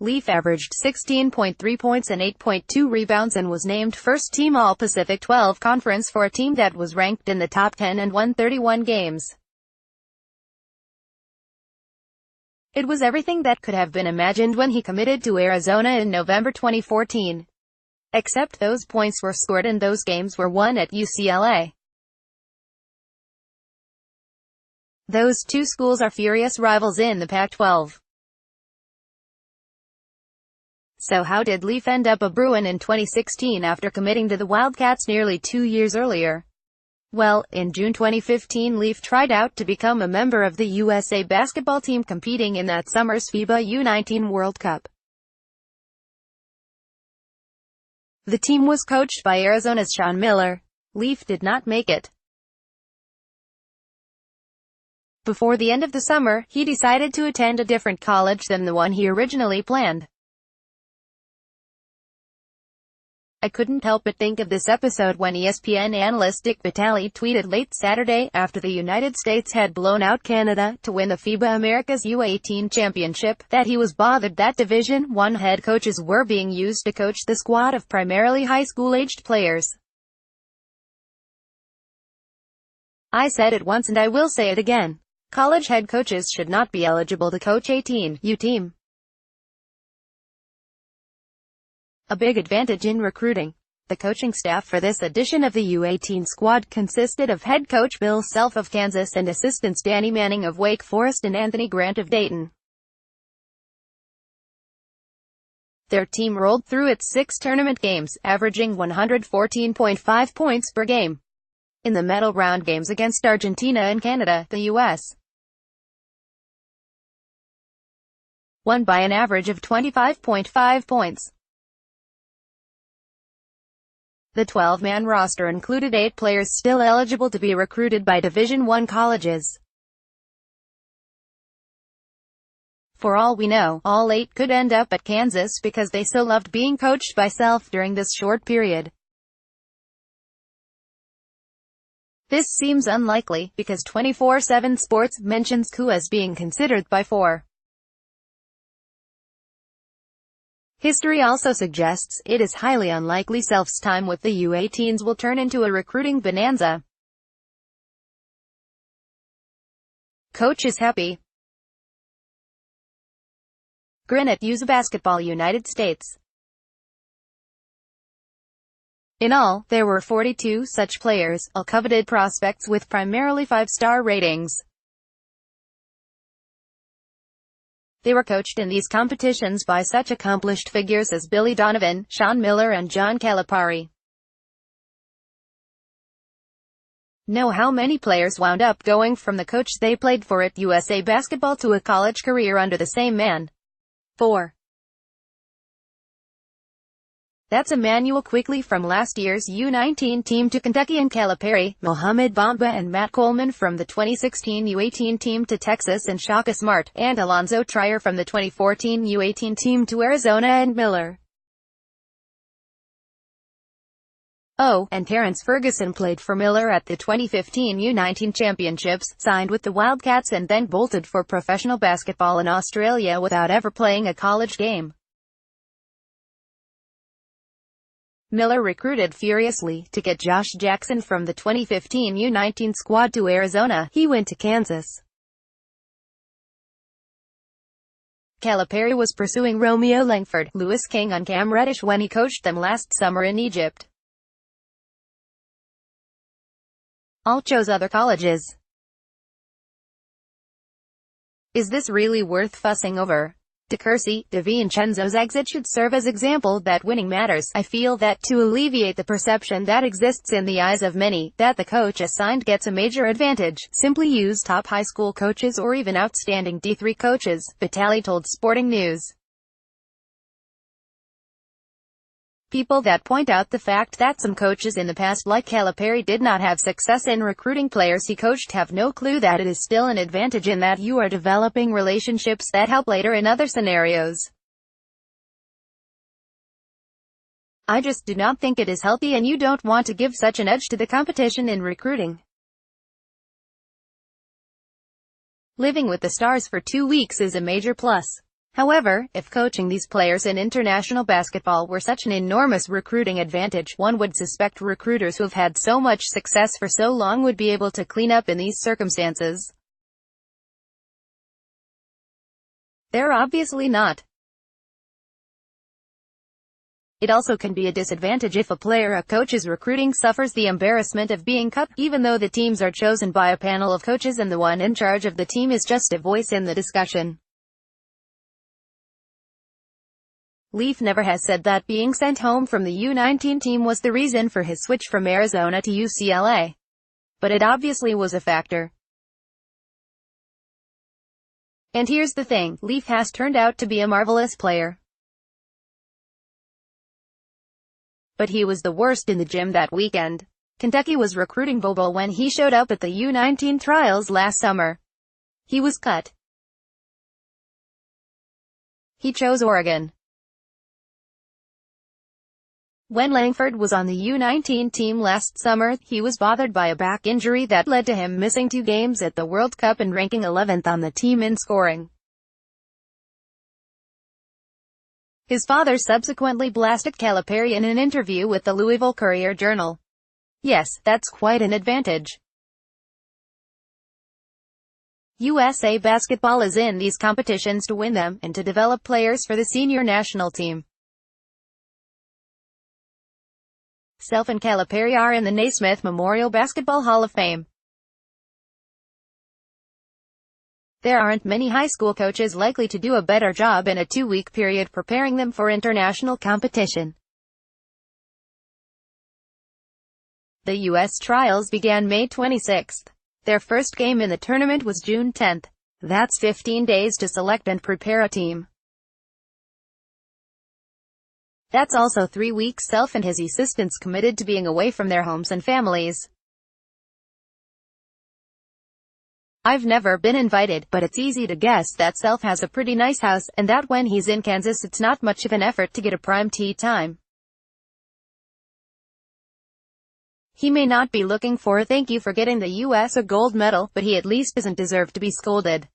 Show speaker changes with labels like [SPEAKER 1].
[SPEAKER 1] Leaf averaged 16.3 points and 8.2 rebounds and was named first-team All-Pacific 12 Conference for a team that was ranked in the top 10 and won 31 games. It was everything that could have been imagined when he committed to Arizona in November 2014. Except those points were scored and those games were won at UCLA. Those two schools are furious rivals in the Pac-12. So how did Leaf end up a Bruin in 2016 after committing to the Wildcats nearly 2 years earlier? Well, in June 2015 Leaf tried out to become a member of the USA basketball team competing in that summer's FIBA U19 World Cup. The team was coached by Arizona's Sean Miller. Leaf did not make it. Before the end of the summer, he decided to attend a different college than the one he originally planned. I couldn't help but think of this episode when ESPN analyst Dick Vitale tweeted late Saturday, after the United States had blown out Canada to win the FIBA America's U18 championship, that he was bothered that Division I head coaches were being used to coach the squad of primarily high school-aged players. I said it once and I will say it again. College head coaches should not be eligible to coach a teen U team. A big advantage in recruiting. The coaching staff for this edition of the U18 squad consisted of head coach Bill Self of Kansas and assistants Danny Manning of Wake Forest and Anthony Grant of Dayton. Their team rolled through its 6 tournament games, averaging 114.5 points per game. In the medal round games against Argentina and Canada, the U.S. won by an average of 25.5 points. The 12-man roster included 8 players still eligible to be recruited by Division I colleges. For all we know, all 8 could end up at Kansas because they so loved being coached by Self during this short period. This seems unlikely, because 24/7 Sports mentions Koo as being considered by 4. History also suggests it is highly unlikely Self's time with the U18s will turn into a recruiting bonanza. Coach is happy. Grin at USA Basketball United States. In all, there were 42 such players, all coveted prospects with primarily 5-star ratings. They were coached in these competitions by such accomplished figures as Billy Donovan, Sean Miller and John Calipari. Know how many players wound up going from the coach they played for at USA Basketball to a college career under the same man? 4. That's Emmanuel Quickley from last year's U19 team to Kentucky and Calipari, Mohamed Bamba and Matt Coleman from the 2016 U18 team to Texas and Shaka Smart, and Alonzo Trier from the 2014 U18 team to Arizona and Miller. Oh, and Terrence Ferguson played for Miller at the 2015 U19 championships, signed with the Wildcats and then bolted for professional basketball in Australia without ever playing a college game. Miller recruited furiously to get Josh Jackson from the 2015 U19 squad to Arizona. He went to Kansas. Calipari was pursuing Romeo Langford, Lewis King and Cam Reddish when he coached them last summer in Egypt. All chose other colleges. Is this really worth fussing over? DiVincenzo's exit should serve as example that winning matters. I feel that to alleviate the perception that exists in the eyes of many, that the coach assigned gets a major advantage, simply use top high school coaches or even outstanding D3 coaches, Vitale told Sporting News. People that point out the fact that some coaches in the past like Calipari did not have success in recruiting players he coached have no clue that it is still an advantage in that you are developing relationships that help later in other scenarios. I just do not think it is healthy and you don't want to give such an edge to the competition in recruiting. Living with the stars for 2 weeks is a major plus. However, if coaching these players in international basketball were such an enormous recruiting advantage, one would suspect recruiters who have had so much success for so long would be able to clean up in these circumstances. They're obviously not. It also can be a disadvantage if a player a coach is recruiting suffers the embarrassment of being cut, even though the teams are chosen by a panel of coaches and the one in charge of the team is just a voice in the discussion. Leaf never has said that being sent home from the U19 team was the reason for his switch from Arizona to UCLA. But it obviously was a factor. And here's the thing, Leaf has turned out to be a marvelous player. But he was the worst in the gym that weekend. Kentucky was recruiting Bobo when he showed up at the U19 trials last summer. He was cut. He chose Oregon. When Langford was on the U19 team last summer, he was bothered by a back injury that led to him missing 2 games at the World Cup and ranking 11th on the team in scoring. His father subsequently blasted Calipari in an interview with the Louisville Courier-Journal. Yes, that's quite an advantage. USA basketball is in these competitions to win them, and to develop players for the senior national team. Self and Calipari are in the Naismith Memorial Basketball Hall of Fame. There aren't many high school coaches likely to do a better job in a 2-week period preparing them for international competition. The U.S. trials began May 26. Their first game in the tournament was June 10. That's 15 days to select and prepare a team. That's also 3 weeks Self and his assistants committed to being away from their homes and families. I've never been invited, but it's easy to guess that Self has a pretty nice house, and that when he's in Kansas it's not much of an effort to get a prime tee time. He may not be looking for a thank you for getting the U.S. a gold medal, but he at least doesn't deserve to be scolded.